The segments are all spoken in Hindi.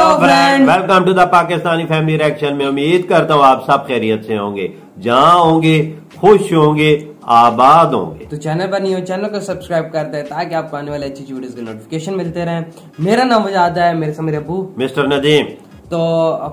Hello friend, welcome to the Pakistani family reaction में। उम्मीद करता हूँ आप सब खैरियत से होंगे, जहाँ होंगे खुश होंगे, आबाद होंगे। तो चैनल पर नहीं हो, चैनल को सब्सक्राइब कर दे ताकि आपको आने वाले अच्छी वीडियोस के नोटिफिकेशन मिलते रहें। मेरा नाम वजादा है, मेरे से मेरे अबू मिस्टर नदीम। तो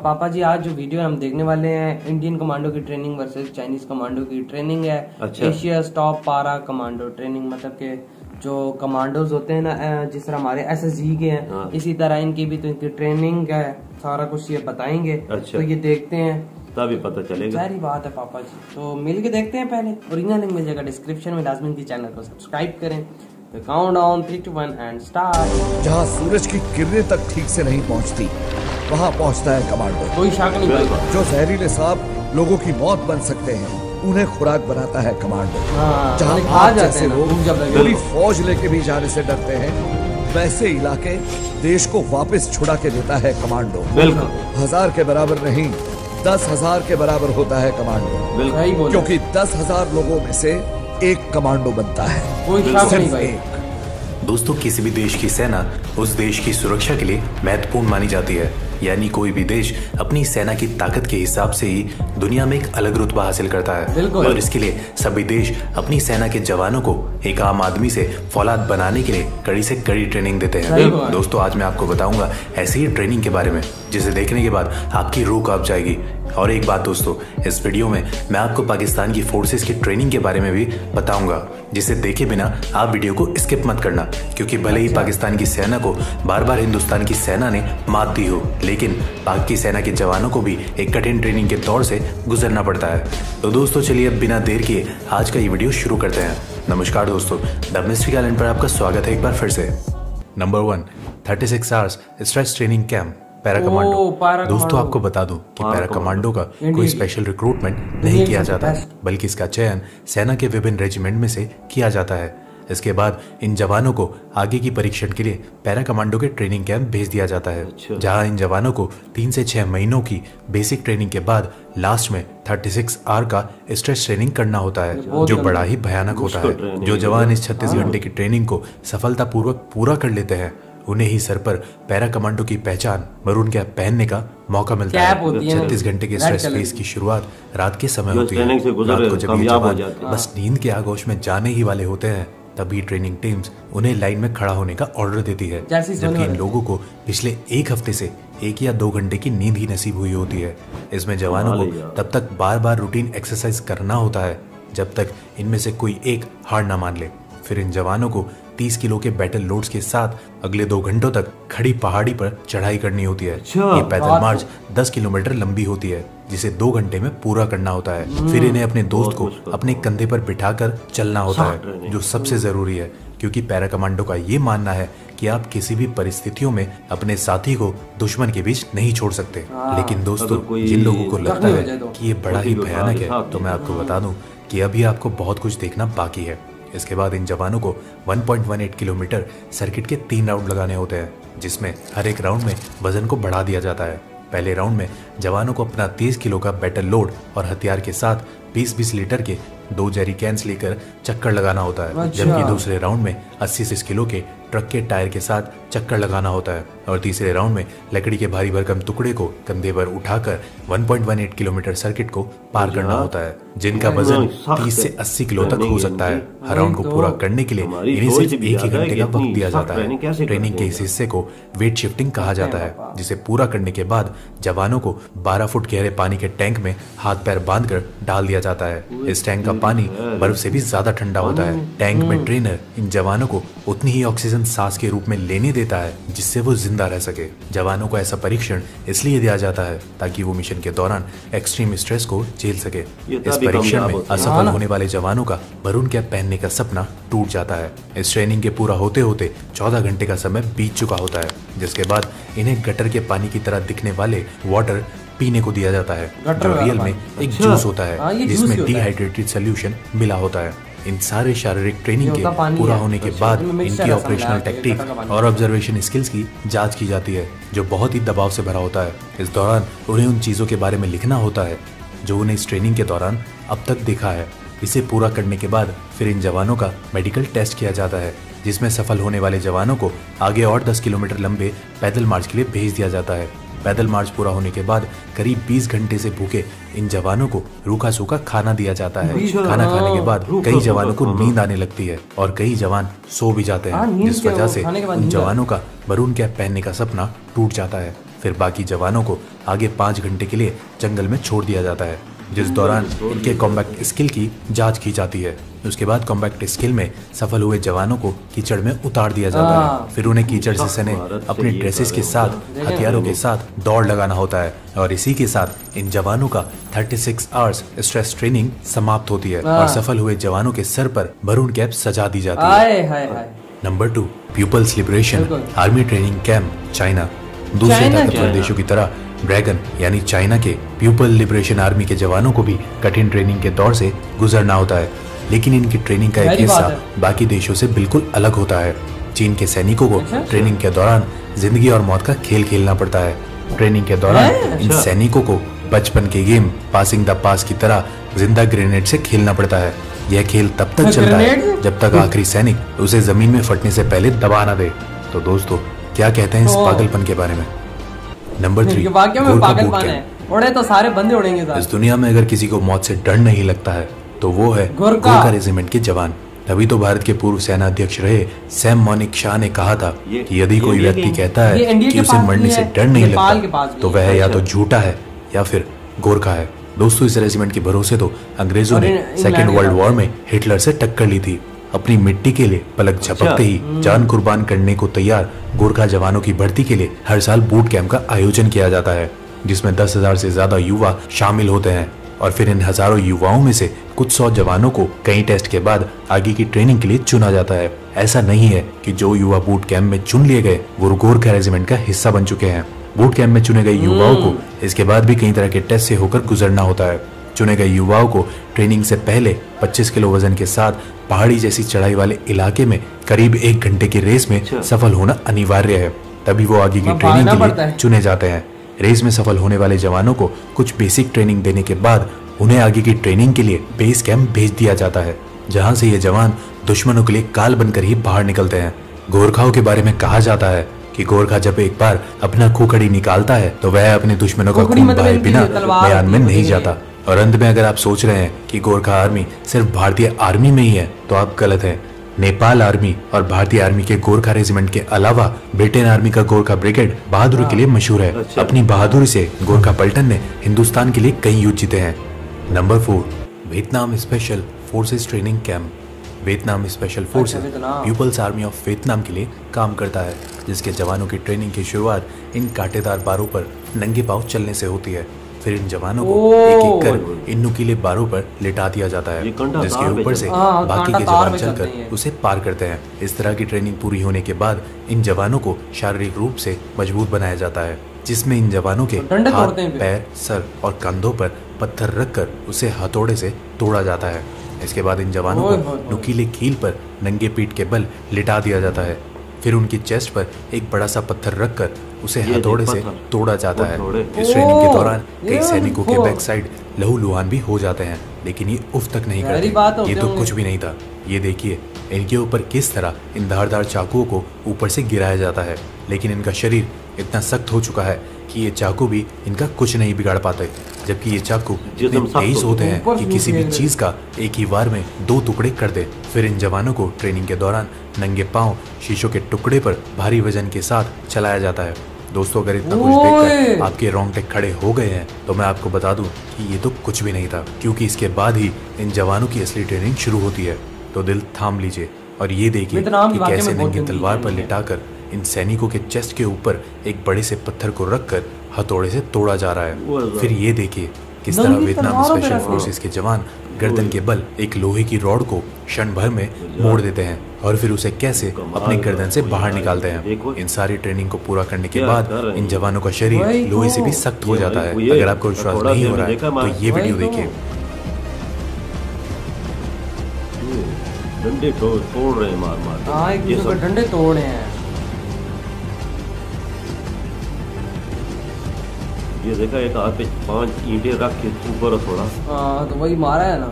पापा जी, आज जो वीडियो हम देखने वाले हैं, इंडियन कमांडो की ट्रेनिंग वर्सेस चाइनीज कमांडो की ट्रेनिंग है। अच्छा। एशियाज टॉप पारा कमांडो ट्रेनिंग, मतलब के जो कमांडोज होते हैं ना, जिस तरह हमारे एसएसजी के हैं, हाँ। इसी तरह इनकी भी तो इनकी ट्रेनिंग है, सारा कुछ ये बताएंगे। अच्छा। तो ये देखते हैं, तभी पता चलेगा। सारी बात है पापा जी। तो मिल के देखते हैं। पहले ओरिजिनल लिंक मिल जाएगा डिस्क्रिप्शन में, लाजमी की चैनल को सब्सक्राइब करें। तो काउंट डाउन 3, 2, 1 एंड स्टार्ट। जहाँ सूरज की किरणें तक ठीक से नहीं पहुँचती, वहाँ पहुँचता है कमांडो। कोई शक नहीं भाई। जो जहरीले सांप लोगों की मौत बन सकते हैं, उन्हें खुराक बनाता है कमांडो। हाँ, जहाँ खा आप जाते जैसे हैं ना, लोग भूख जब लगे। पूरी फौज लेके भी जाने से डरते हैं, वैसे इलाके देश को वापस छुड़ा के देता है कमांडो। बिल्कुल 1000 के बराबर नहीं, 10,000 के बराबर होता है कमांडो। बिल्कुल सही बोला। क्योंकि 10,000 लोगों में से एक कमांडो बनता है। कोई शक नहीं सिर्फ भाई। एक। दोस्तों, किसी भी देश की सेना उस देश की सुरक्षा के लिए महत्वपूर्ण मानी जाती है। यानी कोई भी देश अपनी सेना की ताकत के हिसाब से ही दुनिया में एक अलग रुतबा हासिल करता है। बिल्कुल। और इसके लिए सभी देश अपनी सेना के जवानों को एक आम आदमी से फौलाद बनाने के लिए कड़ी से कड़ी ट्रेनिंग देते सही हैं। बात। दोस्तों, आज मैं आपको बताऊंगा ऐसी ही ट्रेनिंग के बारे में, जिसे देखने के बाद आपकी रूह कांप जाएगी। और एक बात दोस्तों, इस वीडियो में मैं आपको पाकिस्तान की फोर्सेस की ट्रेनिंग के बारे में भी बताऊंगा, जिसे देखे बिना आप वीडियो को स्किप मत करना। क्योंकि भले ही पाकिस्तान की सेना को बार बार हिंदुस्तान की सेना ने मात दी हो, लेकिन पाक की सेना के जवानों को भी एक कठिन ट्रेनिंग के दौर से गुजरना पड़ता है। तो दोस्तों चलिए अब बिना देर किए आज का ये वीडियो शुरू करते हैं। नमस्कार दोस्तों, द मिस्ट्री आइलैंड पर आपका स्वागत है एक बार फिर से। Number 1, 36 hours stretch training camp para commando. Para दोस्तों कमांडो। आपको बता दूं कि पैरा कमांडो का कोई इंडिया- स्पेशल रिक्रूटमेंट दुनिया नहीं की किया जाता है, बेस्ट। बल्कि इसका चयन सेना के विभिन्न रेजिमेंट में से किया जाता है। इसके बाद इन जवानों को आगे की परीक्षण के लिए पैरा कमांडो के ट्रेनिंग कैंप भेज दिया जाता है। अच्छा। जहां इन जवानों को 3 से 6 महीनों की बेसिक ट्रेनिंग के बाद लास्ट में 36 आवर का स्ट्रेच ट्रेनिंग करना होता है, बहुत जो लंबा। बड़ा ही भयानक होता मुश्किल है। ट्रेनिंग जो है। जवान इस 36 घंटे की ट्रेनिंग को सफलतापूर्वक पूरा कर लेते हैं, उन्हें ही सर पर पैरा कमांडो की पहचान मरून कैप पहनने का मौका मिलता कैप है। होती है ना, 36 घंटे के रेड स्ट्रेच कलर फेज की। की शुरुआत रात के समय जो होती है। ट्रेनिंग से गुजर रात को जब ये कामयाब हो जवान जाते हैं। बस नींद के आगोश में जाने ही वाले होते हैं, तभी ट्रेनिंग टीम्स उन्हें लाइन में खड़ा होने का ऑर्डर देती है। जैसे ही सोने जबकि इन वाले। लोगों को पिछले एक हफ्ते से 1 या 2 घंटे की नींद ही नसीब हुई होती है। इसमें जवानों कमाल है को यार। तब तक बार बार रूटीन एक्सरसाइज करना होता है जब तक इनमें से कोई एक हार ना मान ले। फिर इन जवानों को 30 किलो के बैटल लोड्स के साथ अगले 2 घंटों तक खड़ी पहाड़ी पर चढ़ाई करनी होती है। अच्छा। ये पैदल रात मार्च 10 किलोमीटर लंबी होती है, जिसे 2 घंटे में पूरा करना होता है। फिर इन्हें अपने दोस्त बहुत को मुश्किल। अपने कंधे पर बिठाकर चलना होता शॉर्ट है, ट्रेनिंग। जो सबसे जरूरी है, क्योंकि पैरा कमांडो का ये मानना है कि आप किसी भी परिस्थितियों में अपने साथी को दुश्मन के बीच नहीं छोड़ सकते। लेकिन दोस्तों, अगर कोई जिन लोगों को लगता जख्मी हो है जाए तो। कि ये बड़ा ही किसी को भयानक उठा के है, साथ तो मैं आपको बता दूं कि अभी आपको बहुत कुछ देखना बाकी है। इसके बाद इन जवानों को 1.18 किलोमीटर सर्किट के 3 राउंड लगाने होते हैं, जिसमें हर एक राउंड में वजन को बढ़ा दिया जाता है। पहले राउंड में जवानों को अपना 30 किलो का बैटल लोड और हथियार के साथ 20-20 लीटर के 2 जेरी कैंस लेकर चक्कर लगाना होता है। अच्छा। जबकि दूसरे राउंड में 80 किलो के ट्रक के टायर के साथ चक्कर लगाना होता है। और तीसरे राउंड में लकड़ी के भारी भरकम टुकड़े को कंधे पर उठाकर 1.18 किलोमीटर सर्किट को पार करना होता है, जिनका वजन 30 से 80 किलो तक हो सकता है। हर राउंड को पूरा करने के लिए हमारी इन्हें सोच सिर्फ भी 1 ही ज्यादा है घंटे कि का वक्त इतनी दिया सख्त जाता है। ट्रेनिंग कैसे ट्रेनिंग करते के हैं? इस हिस्से को वेट शिफ्टिंग कहा जाता है, जिसे पूरा करने के बाद जवानों को 12 फुट गहरे पानी के टैंक में हाथ पैर बांधकर डाल दिया जाता है। इस टैंक का पानी बर्फ से भी ज्यादा ठंडा होता है। टैंक में ट्रेनर इन जवानों को उतनी ही ऑक्सीजन सांस के रूप में लेने देता है जिससे वो जिंदा रह सके। जवानों को ऐसा परीक्षण इसलिए दिया जाता है ताकि वो मिशन के दौरान एक्सट्रीम स्ट्रेस को झेल सके। ये इस तभी परीक्षण कामयाब में होते हैं। असफल होने वाले जवानों का मरून कैप पहनने का सपना टूट जाता है। इस ट्रेनिंग के पूरा होते होते 14 घंटे का समय बीत चुका होता है, जिसके बाद इन्हें गटर के पानी की तरह दिखने वाले वाटर पीने को दिया जाता है, गटर जो वाला रियल में पानी। एक अच्छा। जूस होता हाँ, है ये जूस जिसमें ही होता है। डिहाइड्रेटेड सोल्यूशन मिला होता है। इन सारे शारीरिक ट्रेनिंग ये के होता पानी पूरा है। होने के अच्छा, बाद इसमें मिक्सचर इनकी ऐसा ऑपरेशनल मिलाया कि टेक्निक गटर का पानी। और ऑब्जर्वेशन स्किल्स की जांच की जाती है, जो बहुत ही दबाव से भरा होता है। इस दौरान उन्हें उन चीज़ों के बारे में लिखना होता है जो उन्हें इस ट्रेनिंग के दौरान अब तक देखा है। इसे पूरा करने के बाद फिर इन जवानों का मेडिकल टेस्ट किया जाता है, जिसमें सफल होने वाले जवानों को आगे और 10 किलोमीटर लंबे पैदल मार्च के लिए भेज दिया जाता है। पैदल मार्च पूरा होने के बाद करीब 20 घंटे से भूखे इन जवानों को रूखा सूखा खाना दिया जाता है। खाना खाने के बाद कई जवानों को नींद आने लगती है और कई जवान सो भी जाते हैं, जिस वजह से उन जवानों का मरून कैप पहनने का सपना टूट जाता है। फिर बाकी जवानों को आगे 5 घंटे के लिए जंगल में छोड़ दिया जाता है, जिस दौरान इनके कॉम्बैट स्किल की जांच की जाती है। उसके बाद कॉम्बैट स्किल में सफल हुए जवानों को कीचड़ में उतार दिया जाता है। फिर उन्हें कीचड़ से सने अपने ड्रेसेस के साथ हथियारों के साथ दौड़ लगाना होता है और इसी के साथ इन जवानों का 36 आवर्स स्ट्रेस ट्रेनिंग समाप्त होती है और सफल हुए जवानों के सर पर मरून कैप सजा दी जाती है। Number 2, people's liberation army training camp, China. दूसरे ताकतवर देशों की तरह ड्रैगन यानी चाइना के पीपल लिबरेशन आर्मी के जवानों को भी कठिन ट्रेनिंग के दौर से गुजरना होता है, लेकिन इनकी ट्रेनिंग का एक हिस्सा बाकी देशों से बिल्कुल अलग होता है। चीन के सैनिकों को ट्रेनिंग के दौरान जिंदगी और मौत का खेल खेलना पड़ता है। ट्रेनिंग के दौरान इन सैनिकों को बचपन के गेम पासिंग द पास की तरह जिंदा ग्रेनेड से खेलना पड़ता है। यह खेल तब तक चलता है जब तक आखिरी सैनिक उसे जमीन में फटने से पहले दबा न दे। तो दोस्तों, क्या कहते हैं इस पागलपन के बारे में? नंबर 3, उड़े तो सारे बंदे उड़ेंगे। इस दुनिया में अगर किसी को मौत से डर नहीं लगता है तो वो है गोरखा रेजिमेंट के जवान। तभी तो भारत के पूर्व सेना अध्यक्ष रहे सैम मॉनिक शाह ने कहा था कि यदि कोई व्यक्ति कहता है कि उसे मरने से डर नहीं लगता तो वह या तो झूठा है या फिर गोरखा है। दोस्तों, इस रेजिमेंट के भरोसे तो अंग्रेजों ने सेकेंड वर्ल्ड वॉर में हिटलर से टक्कर ली थी। अपनी मिट्टी के लिए पलक झपकते ही जान कुर्बान करने को तैयार गोरखा जवानों की भर्ती के लिए हर साल बूट कैंप का आयोजन किया जाता है, जिसमें 10,000 से ज्यादा युवा शामिल होते हैं और फिर इन हजारों युवाओं में से कुछ 100 जवानों को कई टेस्ट के बाद आगे की ट्रेनिंग के लिए चुना जाता है। ऐसा नहीं है कि जो युवा बूट कैंप में चुन लिए गए वो गोरखा रेजिमेंट का हिस्सा बन चुके हैं। बूट कैंप में चुने गए युवाओं को इसके बाद भी कई तरह के टेस्ट से होकर गुजरना होता है। चुने गए युवाओं को ट्रेनिंग से पहले 25 किलो वजन के साथ पहाड़ी जैसी चढ़ाई वाले इलाके में करीब 1 घंटे की रेस में सफल होना अनिवार्य है, तभी वो आगे की ट्रेनिंग के लिए चुने जाते हैं। रेस में सफल होने वाले जवानों को कुछ बेसिक ट्रेनिंग देने के बाद उन्हें आगे की ट्रेनिंग के लिए बेस कैंप भेज दिया जाता है, जहां से ये जवान दुश्मनों के लिए काल बनकर ही बाहर निकलते हैं। गोरखाओं के बारे में कहा जाता है कि गोरखा जब एक बार अपना खूखड़ी निकालता है तो वह अपने दुश्मनों का खून बहाए बिना मैदान में नहीं जाता। और अंत में अगर आप सोच रहे हैं कि गोरखा आर्मी सिर्फ भारतीय आर्मी में ही है तो आप गलत हैं। नेपाल आर्मी और भारतीय आर्मी के गोरखा रेजिमेंट के अलावा ब्रिटेन आर्मी का गोरखा ब्रिगेड बहादुरी के लिए मशहूर है। अपनी बहादुरी से गोरखा पलटन ने हिंदुस्तान के लिए कई युद्ध जीते हैं। Number 4, Vietnam special forces training camp. Vietnam special forces people's army of Vietnam के लिए काम करता है, जिसके जवानों की ट्रेनिंग की शुरुआत इन कांटेदार बारों पर नंगे पांव चलने से होती है। फिर इन जवानों को एक एक कर इन नुकीले बारों पर लिटा दिया जाता है, जिसके ऊपर से बाकी के जवान चलकर उसे पार करते हैं। इस तरह की ट्रेनिंग पूरी होने के बाद इन जवानों को शारीरिक रूप से मजबूत बनाया जाता है, जिसमें इन जवानों के हाथ, पैर, सर और कंधों पर पत्थर रखकर उसे हथौड़े से तोड़ा जाता है। इसके बाद इन जवानों को नुकीले कील पर नंगे पीठ के बल लिटा दिया जाता है। फिर उनकी चेस्ट पर एक बड़ा सा पत्थर रखकर उसे हथौड़े से तोड़ा जाता है। इस ट्रेनिंग के दौरान कई सैनिकों के बैक साइड लहूलुहान भी हो जाते हैं, लेकिन ये उफ तक नहीं करते। ये तो कुछ भी नहीं था। ये देखिए इनके ऊपर किस तरह इन धारदार चाकुओं को ऊपर से गिराया जाता है, लेकिन इनका शरीर इतना सख्त हो चुका है कि ये चाकू भी इनका कुछ नहीं बिगाड़ पाते। जबकि ये चाकू इतने तेज होते हैं कि किसी भी चीज का एक ही बार में 2 टुकड़े कर दे। फिर इन जवानों को ट्रेनिंग के दौरान नंगे पांव शीशों के टुकड़े पर भारी वजन के साथ चलाया जाता है। दोस्तों, अगर इतना कुछ देखकर आपके रोंगटे खड़े हो गए हैं तो मैं आपको बता दूं कि ये तो कुछ भी नहीं था, क्योंकि इसके बाद ही इन जवानों की असली ट्रेनिंग शुरू होती है। तो दिल थाम लीजिए और ये देखिए कि कैसे नंगी तलवार पर लिटाकर इन सैनिकों के चेस्ट के ऊपर एक बड़े से पत्थर को रखकर हथौड़े से तोड़ा जा रहा है। फिर ये देखिए किस तरह वियतनाम स्पेशल फोर्सेस के जवान गर्दन के बल एक लोहे की रॉड को क्षण भर में मोड़ देते हैं और फिर उसे कैसे अपने गर्दन से बाहर निकालते हैं। इन सारी ट्रेनिंग को पूरा करने के बाद इन जवानों का शरीर लोहे से भी सख्त हो जाता है। अगर आपको विश्वास नहीं हो रहा है तो ये वीडियो देखिए। डंडे तोड़ रहे हैं, मार मार। हाँ, एक दूसरे को डंडे तोड़ रहे हैं। ये देखा, एक हाथ पे 5 ईंटें रख के ऊपर थोड़ा। हाँ, तो वही मारा है ना।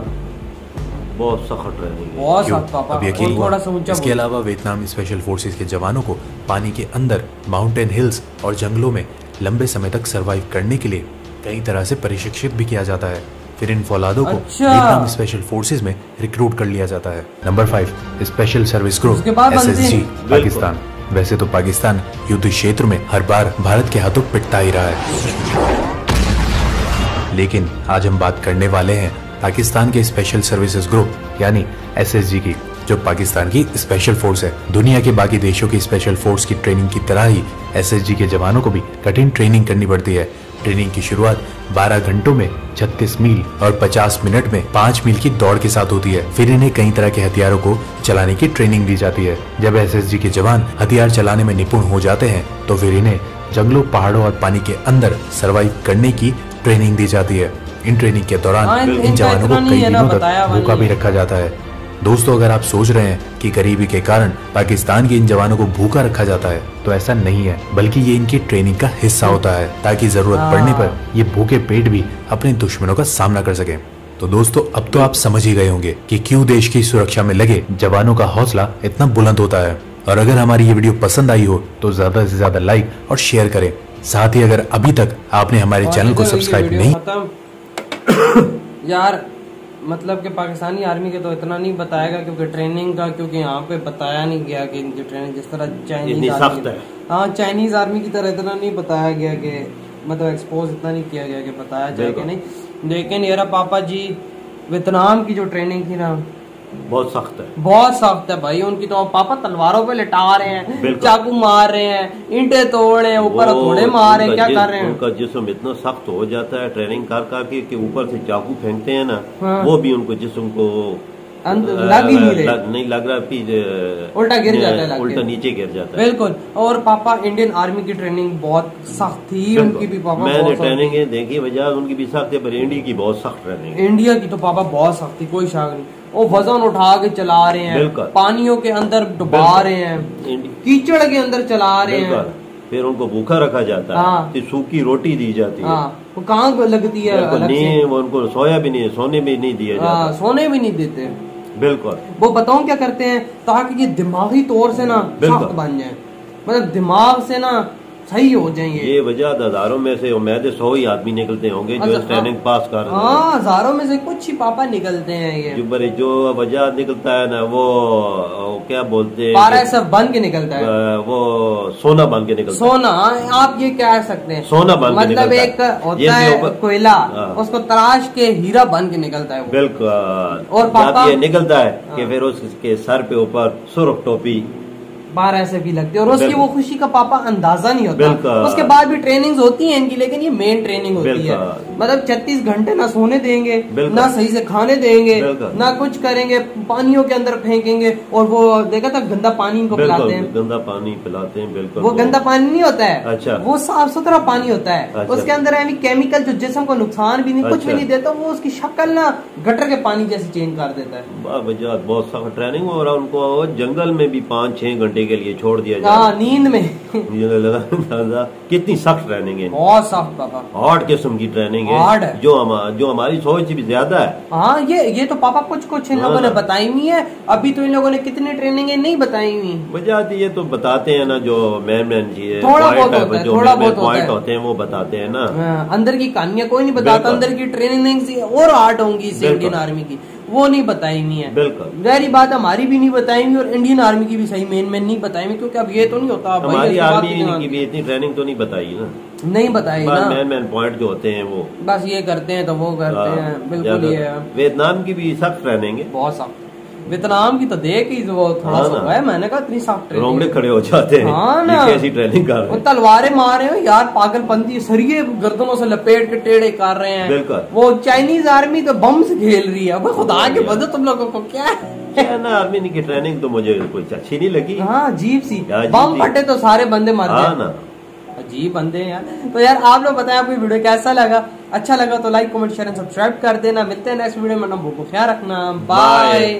बहुत सख्त ट्रेनिंग है। बहुत क्यों? सख्त पापा। अब यकीन और हुआ। थोड़ा सा ऊंचा इसके बोलो। अलावा वियतनाम स्पेशल फोर्सेस के जवानों को पानी के अंदर माउंटेन हिल्स और जंगलों में लंबे समय तक सरवाइव करने के लिए कई तरह से प्रशिक्षित भी किया जाता है। फिर इन फौलादों को अच्छा। वियतनाम स्पेशल फोर्सेस में रिक्रूट कर लिया जाता है। नंबर 5 स्पेशल सर्विस ग्रुप उसके बाद बनते हैं। SSG पाकिस्तान। वैसे तो पाकिस्तान युद्ध क्षेत्र में हर बार भारत के हाथों पिटता ही रहा है, लेकिन आज हम बात करने वाले हैं पाकिस्तान के स्पेशल सर्विसेज ग्रुप यानी SSG की, जो पाकिस्तान की स्पेशल फोर्स है। दुनिया के बाकी देशों की स्पेशल फोर्स की ट्रेनिंग की तरह ही SSG के जवानों को भी कठिन ट्रेनिंग करनी पड़ती है। ट्रेनिंग की शुरुआत 12 घंटों में 36 मील और 50 मिनट में 5 मील की दौड़ के साथ होती है। फिर इन्हें कई तरह के हथियारों को चलाने की ट्रेनिंग दी जाती है। जब SSG के जवान हथियार चलाने में निपुण हो जाते हैं तो फिर इन्हें जंगलों, पहाड़ों और पानी के अंदर सर्वाइव करने की ट्रेनिंग दी जाती है। इन ट्रेनिंग के दौरान इन जवानों को कई दिनों तक भूखा भी रखा जाता है। दोस्तों, अगर आप सोच रहे हैं कि गरीबी के कारण पाकिस्तान के इन जवानों को भूखा रखा जाता है, तो ऐसा नहीं है, बल्कि ये इनकी ट्रेनिंग का हिस्सा होता है ताकि जरूरत पड़ने पर ये भूखे पेट भी अपने दुश्मनों का सामना कर सके। तो दोस्तों, अब तो आप समझ ही गए होंगे कि क्यों देश की सुरक्षा में लगे जवानों का हौसला इतना बुलंद होता है। और अगर हमारी ये वीडियो पसंद आई हो तो ज्यादा से ज्यादा लाइक और शेयर करें। साथ ही अगर अभी तक आपने हमारे चैनल को सब्सक्राइब नहीं यार, मतलब कि पाकिस्तानी आर्मी के तो इतना नहीं बताएगा क्योंकि ट्रेनिंग का, क्योंकि यहाँ पे बताया नहीं गया कि इनकी ट्रेनिंग जिस तरह चाइनीज आर्मी, हाँ चाइनीज आर्मी की तरह इतना नहीं बताया गया कि मतलब एक्सपोज इतना नहीं किया गया कि बताया जाए कि नहीं। लेकिन यार पापा जी, वियतनाम की जो ट्रेनिंग थी ना, बहुत सख्त है, बहुत सख्त है भाई। उनकी तो पापा तलवारों पे लिटा रहे हैं, चाकू मार रहे हैं, ईंटें तोड़ रहे हैं, ऊपर थोड़े मार रहे हैं, क्या कर रहे हैं। उनका जिस्म इतना सख्त हो जाता है ट्रेनिंग कर के ऊपर से चाकू फेंकते हैं ना, वो भी उनको जिस्म को लग ही नहीं लग रहा, उल्टा गिर जाता है, उल्टा नीचे गिर जाता है। बिल्कुल। और पापा इंडियन आर्मी की ट्रेनिंग बहुत सख्त थी, उनकी भी पापा मैंने ट्रेनिंग देखी, वजह उनकी भी सख्त है, पर इंडिया की बहुत सख्त ट्रेनिंग। इंडिया की तो पापा बहुत सख्त थी, कोई शक नहीं। वो वजन उठा के चला रहे हैं, पानियों के अंदर डुबा रहे हैं, कीचड़ के अंदर चला रहे हैं, फिर उनको भूखा रखा जाता है, फिर सूखी रोटी दी जाती है, वो कहाँ लगती है अलग से, वो उनको सोया भी नहीं, सोने भी नहीं दिया जाता, सोने भी नहीं देते। बिल्कुल। वो बताऊं क्या करते हैं, ताकि ये दिमागी तौर से ना सख्त बन जाए, मतलब दिमाग से ना सही हो जाएंगे। ये वजह हजारों में से उम्मीद 100 ही आदमी निकलते होंगे जो ट्रेनिंग पास कर रहे हैं। हाँ, हजारों में से कुछ ही पापा निकलते हैं। ये जो वजह निकलता है ना, वो क्या बोलते हैं, पारा सब बन के निकलता है, वो सोना बन के निकलता है। सोना, आप ये कह सकते हैं, सोना बन के मतलब एक होता है कोयला, उसको तराश के हीरा बन के निकलता है। बिल्कुल। और पापा ये निकलता है कि फिर उसके सर पे ऊपर सुर्ख टोपी 12 ऐसे भी लगते हैं, और उसकी वो खुशी का पापा अंदाजा नहीं होता। उसके बाद भी ट्रेनिंग होती है इनकी, लेकिन ये मेन ट्रेनिंग होती है। मतलब 36 घंटे ना सोने देंगे, ना सही से खाने देंगे, ना कुछ करेंगे, पानियों के अंदर फेंकेंगे। और वो देखा था गंदा पानी इनको पिलाते हैं, गंदा पानी पिलाते हैं। बिल्कुल। वो गंदा पानी नहीं होता है, अच्छा, वो साफ सुथरा पानी होता है। उसके अंदर केमिकल जो जिस्म को नुकसान भी नहीं, कुछ भी नहीं देता, वो उसकी शक्ल ना गटर के पानी जैसे चेंज कर देता है। बहुत सख्त ट्रेनिंग। और उनको जंगल में भी 5-6 घंटे के लिए छोड़ दिया जाए, नींद में। कितनी सख्त ट्रेनिंग है, बहुत सख्त पापा, हार्ड किस्म की ट्रेनिंग है, जो हमारी सोच से भी ज्यादा है। हाँ, ये तो पापा कुछ इन लोगों ने बताई हुई है। अभी तो इन लोगों ने कितनी ट्रेनिंग नहीं बताई हुई। वजह ये तो बताते हैं ना, जो मैन थोड़ा बहुत पॉइंट होते हैं वो बताते हैं ना। अंदर की कहानियां कोई नहीं बताता, अंदर की ट्रेनिंग और हार्ड होंगी इंडियन आर्मी की, वो नहीं बताई हुई है। बिल्कुल। गहरी बात, हमारी भी नहीं बताई हुई और इंडियन आर्मी की भी सही मेन नहीं बताई हुई, क्योंकि अब ये तो नहीं होता। हमारी आर्मी की भी इतनी ट्रेनिंग तो नहीं बताई ना, नहीं बताई ना। मैन पॉइंट जो होते हैं वो बस ये करते हैं तो वो करते हैं। बिल्कुल। ये वियतनाम की भी सख्त ट्रेनिंग है, बहुत सख्त। वियतनाम की तो देख ही वो थोड़ा सा है, मैंने कहा इतनी सख्त ट्रेनिंग, रोंगटे खड़े हो जाते हैं। हाँ ना, कैसी ट्रेनिंग कर रहे हैं, तलवारें मार रहे हो यार, पागलपंती, सरिये गर्दनों से लपेट के टेढ़े कर रहे हैं। बिल्कुल। वो चाइनीज आर्मी तो बम से खेल रही है। खुदा के बदो तुम लोगों को क्या है ना, आर्मी की ट्रेनिंग तो मुझे कुछ अच्छी नहीं लगी। हाँ, अजीब सी, बम फटे तो सारे बंदे मर गए, अजीब बंदे हैं यार। तो यार आप लोग बताएं आपको वीडियो कैसा लगा, अच्छा लगा तो like comment share and subscribe कर देना। मिलते हैं नेक्स्ट वीडियो में, बहुत ख्याल रखना, बाय।